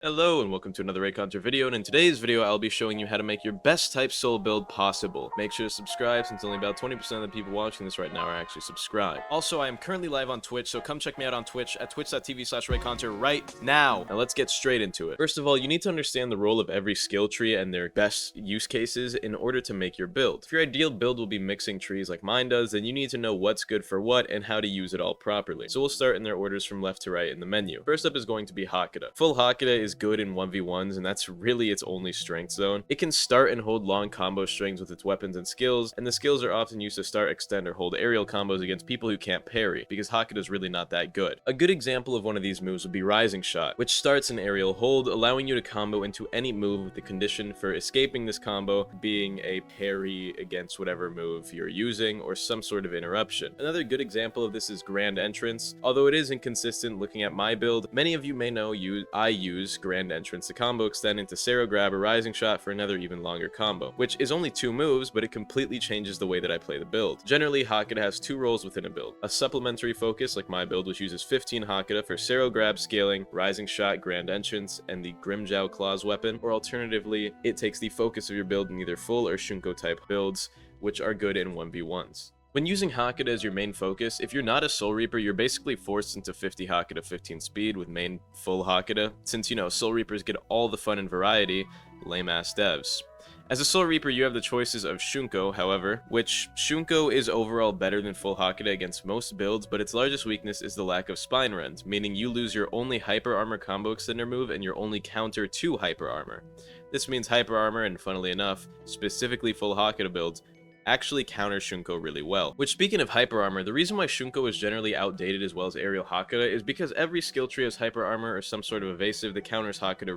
Hello and welcome to another Reaconteur video, and in today's video I'll be showing you how to make your best type soul build possible. Make sure to subscribe since only about 20% of the people watching this right now are actually subscribed. Also, I am currently live on Twitch, so come check me out on Twitch at twitch.tv/Reaconteur right now. Now let's get straight into it. First of all, you need to understand the role of every skill tree and their best use cases in order to make your build. If your ideal build will be mixing trees like mine does, then you need to know what's good for what and how to use it all properly. So we'll start in their orders from left to right in the menu. First up is going to be Hakuda. Full Hakuda is good in 1v1s, and that's really its only strength zone. It can start and hold long combo strings with its weapons and skills, and the skills are often used to start, extend, or hold aerial combos against people who can't parry, because Hakuda is really not that good. A good example of one of these moves would be Rising Shot, which starts an aerial hold, allowing you to combo into any move with the condition for escaping this combo being a parry against whatever move you're using, or some sort of interruption. Another good example of this is Grand Entrance. Although it is inconsistent looking at my build, many of you may know I use Grand Entrance to combo extend into Sero Grab or Rising Shot for another even longer combo, which is only 2 moves, but it completely changes the way that I play the build. Generally, Hakuda has 2 roles within a build. A supplementary focus, like my build, which uses 15 Hakuda for Sero Grab scaling, Rising Shot, Grand Entrance, and the Grimmjow Claws weapon, or alternatively, it takes the focus of your build in either full or Shunko type builds, which are good in 1v1s. When using Hakuda as your main focus, if you're not a Soul Reaper, you're basically forced into 50 Hakuda 15 speed with main full Hakuda, since, Soul Reapers get all the fun and variety, lame-ass devs. As a Soul Reaper, you have the choices of Shunko, however, which Shunko is overall better than full Hakuda against most builds, but its largest weakness is the lack of Spine Rend, meaning you lose your only Hyper Armor combo extender move and your only counter to Hyper Armor. This means Hyper Armor, and funnily enough, specifically full Hakuda builds, actually counters Shunko really well. Which, speaking of Hyper Armor, the reason why Shunko is generally outdated as well as aerial Hakuda is because every skill tree has Hyper Armor or some sort of evasive that counters Hakuda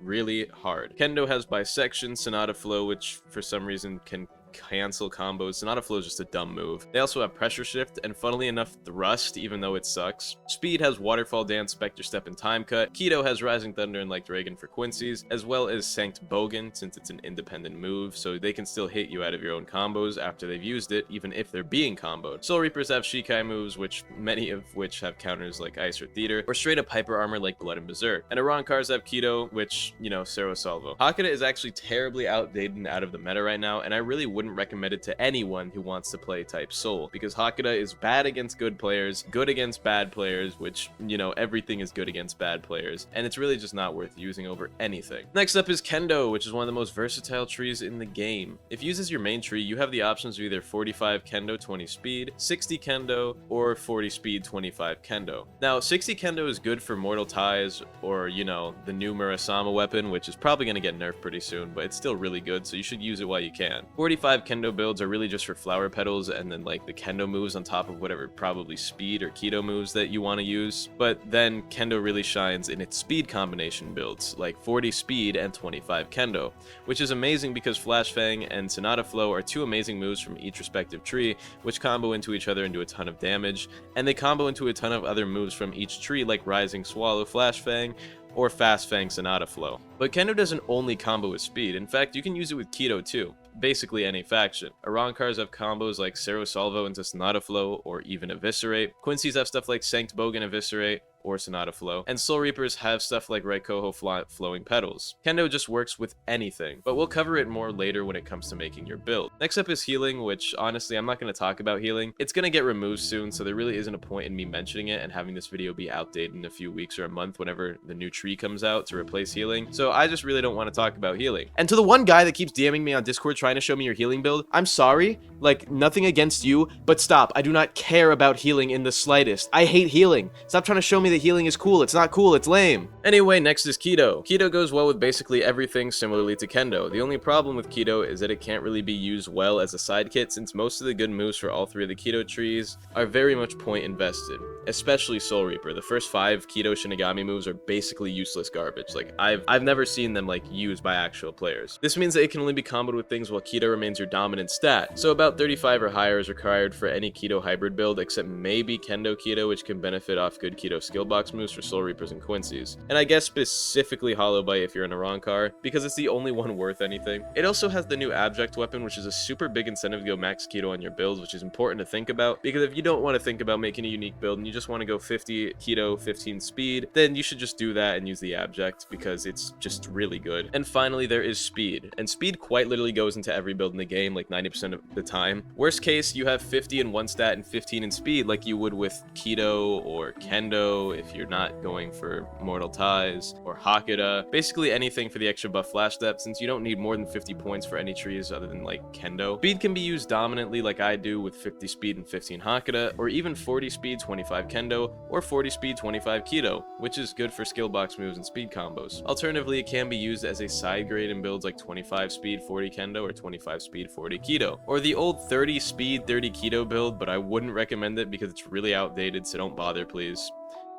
really hard. Kendo has Bisection, Sonata Flow, which for some reason can cancel combos. Sonata Flow is just a dumb move. They also have Pressure Shift, and funnily enough, Thrust, even though it sucks. Speed has Waterfall Dance, Spectre Step, and Time Cut. Keto has Rising Thunder and Like Dragon for Quincy's, as well as Sanct Bogan, since it's an independent move, so they can still hit you out of your own combos after they've used it, even if they're being comboed. Soul Reapers have Shikai moves, which many of which have counters like Ice or Theater, or straight up Hyper Armor like Blood and Berserk. And Arankars have Keto, which, Sero Salvo. Hakuda is actually terribly outdated and out of the meta right now, and I really wouldn't recommend it to anyone who wants to play type Soul, because Hakuda is bad against good players, good against bad players, which, everything is good against bad players, and it's really just not worth using over anything. Next up is Kendo, which is one of the most versatile trees in the game. If used as your main tree, you have the options of either 45 Kendo, 20 speed, 60 Kendo, or 40 speed, 25 Kendo. Now, 60 Kendo is good for Mortal Ties, or, the new Murasama weapon, which is probably going to get nerfed pretty soon, but it's still really good, so you should use it while you can. 45 Kendo builds are really just for flower petals and then like the Kendo moves on top of whatever probably speed or keto moves that you want to use. But then Kendo really shines in its speed combination builds, like 40 speed and 25 Kendo, which is amazing because Flash Fang and Sonata Flow are 2 amazing moves from each respective tree, which combo into each other and do a ton of damage, and they combo into a ton of other moves from each tree like Rising Swallow Flash Fang, or Fast Fang Sonata Flow. But Kendo doesn't only combo with speed. In fact, you can use it with Keto too. Basically any faction. Arankars have combos like Sero Salvo into Sonata Flow, or even Eviscerate. Quincy's have stuff like Sanct Bogan Eviscerate, or Sonata Flow, and Soul Reapers have stuff like Raikoho Flowing Petals. Kendo just works with anything, but we'll cover it more later when it comes to making your build. Next up is healing, which honestly I'm not going to talk about healing. It's going to get removed soon, so there really isn't a point in me mentioning it and having this video be outdated in a few weeks or a month whenever the new tree comes out to replace healing, so I just really don't want to talk about healing. And to the one guy that keeps DMing me on Discord trying to show me your healing build, I'm sorry, like nothing against you, but stop. I do not care about healing in the slightest. I hate healing. Stop trying to show me that healing is cool. It's not cool. It's lame. Anyway, next is Keto. Keto goes well with basically everything similarly to Kendo. The only problem with Keto is that it can't really be used well as a side kit, since most of the good moves for all 3 of the Keto trees are very much point invested, especially Soul Reaper. The first 5 Keto Shinigami moves are basically useless garbage. Like I've never seen them like used by actual players. This means that it can only be comboed with things while Keto remains your dominant stat. So about 35 or higher is required for any Keto hybrid build, except maybe Kendo Keto, which can benefit off good Keto skill skill box moves for Soul Reapers and Quincy's. And I guess specifically Hollow Bite if you're in a Reaconteur, because it's the only one worth anything. It also has the new Abject weapon, which is a super big incentive to go max keto on your builds, which is important to think about, because if you don't want to think about making a unique build and you just want to go 50 keto, 15 speed, then you should just do that and use the Abject, because it's just really good. And finally, there is speed, and speed quite literally goes into every build in the game, like 90% of the time. Worst case, you have 50 in one stat and 15 in speed, like you would with keto or kendo if you're not going for Mortal Ties, or Hakuda, basically anything for the extra buff flash step, since you don't need more than 50 points for any trees other than like kendo. Speed can be used dominantly like I do with 50 speed and 15 Hakuda, or even 40 speed 25 kendo, or 40 speed 25 keto, which is good for skill box moves and speed combos. Alternatively, it can be used as a side grade in builds like 25 speed 40 kendo or 25 speed 40 keto, or the old 30 speed 30 keto build, but I wouldn't recommend it because it's really outdated, so don't bother please.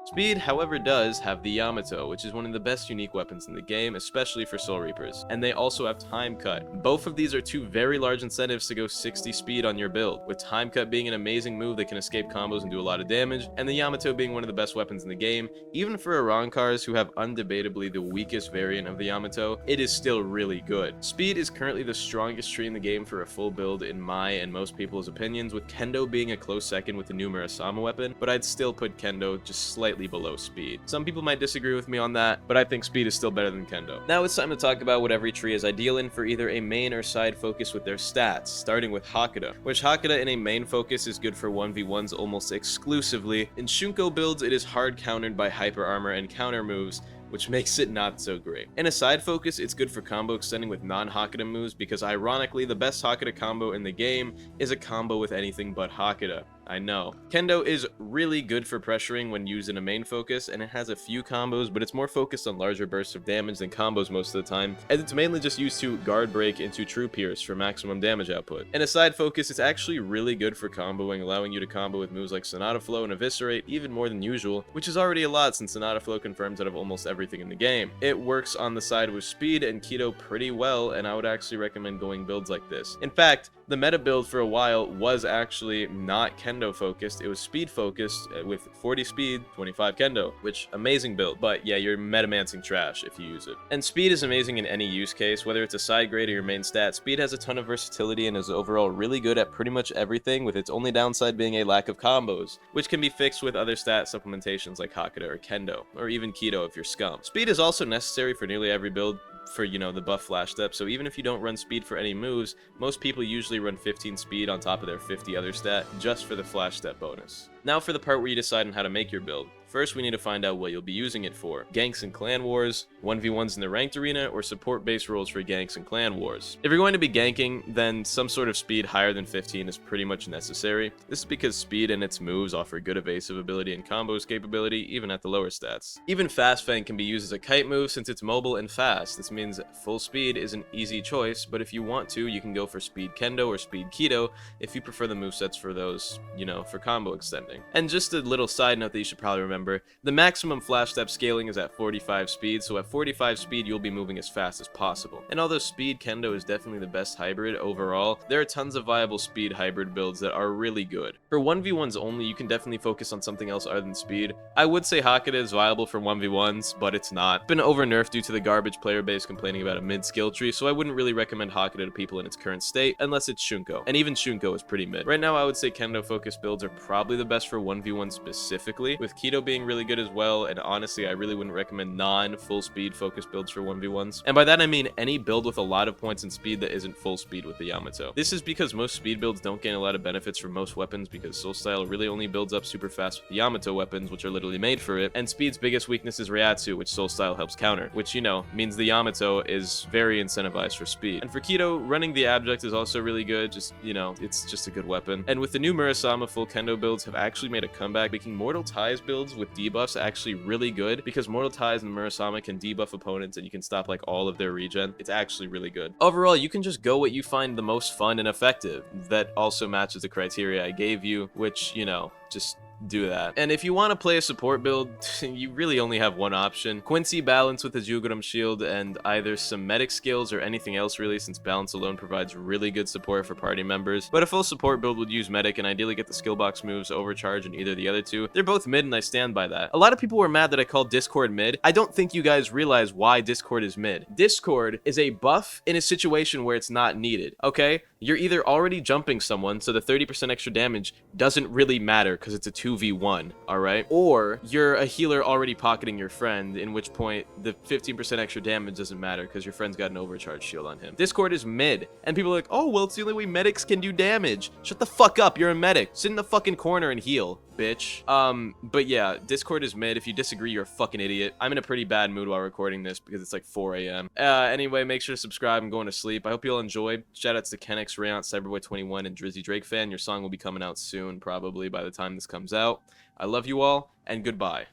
Speed, however, does have the Yamato, which is one of the best unique weapons in the game, especially for Soul Reapers, and they also have Time Cut. Both of these are two very large incentives to go 60 speed on your build, with Time Cut being an amazing move that can escape combos and do a lot of damage, and the Yamato being one of the best weapons in the game. Even for Arankars, who have undebatably the weakest variant of the Yamato, it is still really good. Speed is currently the strongest tree in the game for a full build in my and most people's opinions, with Kendo being a close second with the new Murasama weapon, but I'd still put Kendo just slightly below speed. Some people might disagree with me on that, but I think speed is still better than kendo. Now it's time to talk about what every tree is ideal in for either a main or side focus with their stats, starting with Hakuda, which Hakuda in a main focus is good for 1v1s almost exclusively. In Shunko builds, it is hard countered by hyper armor and counter moves, which makes it not so great. In a side focus, it's good for combo extending with non-Hakuda moves, because ironically, the best Hakuda combo in the game is a combo with anything but Hakuda. I know. Kendo is really good for pressuring when used in a main focus, and it has a few combos, but it's more focused on larger bursts of damage than combos most of the time, and it's mainly just used to guard break into True Pierce for maximum damage output. In a side focus, it's actually really good for comboing, allowing you to combo with moves like Sonata Flow and Eviscerate even more than usual, which is already a lot since Sonata Flow confirms out of almost everything in the game. It works on the side with speed and keto pretty well, and I would actually recommend going builds like this. In fact, the meta build for a while was actually not kendo focused, it was speed focused with 40 speed, 25 kendo, which amazing build, but yeah, you're metamancing trash if you use it. And speed is amazing in any use case, whether it's a side grade or your main stat. Speed has a ton of versatility and is overall really good at pretty much everything, with its only downside being a lack of combos, which can be fixed with other stat supplementations like Hakuda or Kendo, or even Keto if you're scum. Speed is also necessary for nearly every build for, you know, the buff flash step, so even if you don't run speed for any moves, most people usually run 15 speed on top of their 50 other stat just for the flash step bonus. Now for the part where you decide on how to make your build. First, we need to find out what you'll be using it for. Ganks and clan wars, 1v1s in the ranked arena, or support base roles for ganks and clan wars. If you're going to be ganking, then some sort of speed higher than 15 is pretty much necessary. This is because speed and its moves offer good evasive ability and combos capability even at the lower stats. Even Fast Fang can be used as a kite move since it's mobile and fast. This means full speed is an easy choice, but if you want to, you can go for speed kendo or speed keto if you prefer the movesets for those, you know, for combo extending. And just a little side note that you should probably remember, the maximum flash step scaling is at 45 speed, so at 45 speed you'll be moving as fast as possible. And although speed kendo is definitely the best hybrid overall, there are tons of viable speed hybrid builds that are really good. For 1v1s only, you can definitely focus on something else other than speed. I would say Hakuda is viable for 1v1s, but it's not. It's been over nerfed due to the garbage player base complaining about a mid skill tree, so I wouldn't really recommend Hakuda to people in its current state, unless it's Shunko. And even Shunko is pretty mid. Right now I would say kendo focused builds are probably the best for 1v1 specifically, with keto being really good as well, and honestly I really wouldn't recommend non-full speed focused builds for 1v1s. And by that I mean any build with a lot of points in speed that isn't full speed with the Yamato. This is because most speed builds don't gain a lot of benefits from most weapons, because Soul Style really only builds up super fast with the Yamato weapons, which are literally made for it, and speed's biggest weakness is Ryatsu, which Soul Style helps counter, which, you know, means the Yamato is very incentivized for speed. And for keto, running the Abject is also really good, just, you know, it's just a good weapon. And with the new Murasama full kendo builds have actually made a comeback, making Mortal Ties builds with debuffs actually really good, because Mortal Ties and Murasama can debuff opponents and you can stop like all of their regen. It's actually really good. Overall, you can just go what you find the most fun and effective that also matches the criteria I gave you, which, you know, just do that. And if you want to play a support build, you really only have one option. Quincy Balance with his Yuguram Shield and either some medic skills or anything else really, since Balance alone provides really good support for party members. But a full support build would use medic and ideally get the skill box moves Overcharge and either the other two. They're both mid and I stand by that. A lot of people were mad that I called Discord mid. I don't think you guys realize why Discord is mid. Discord is a buff in a situation where it's not needed, okay? You're either already jumping someone, so the 30% extra damage doesn't really matter because it's a 2v1, alright? Or you're a healer already pocketing your friend, in which point the 15% extra damage doesn't matter because your friend's got an overcharge shield on him. Discord is mid, and people are like, oh, well, it's the only way medics can do damage. Shut the fuck up, you're a medic. Sit in the fucking corner and heal, bitch. But yeah, Discord is mid. If you disagree, you're a fucking idiot. I'm in a pretty bad mood while recording this because it's like 4 a.m. Anyway, make sure to subscribe. I'm going to sleep. I hope you all enjoyed. Shoutouts to Kenix, Rayant, Cyberboy21, and Drizzy Drake fan. Your song will be coming out soon, probably by the time this comes out. I love you all, and goodbye.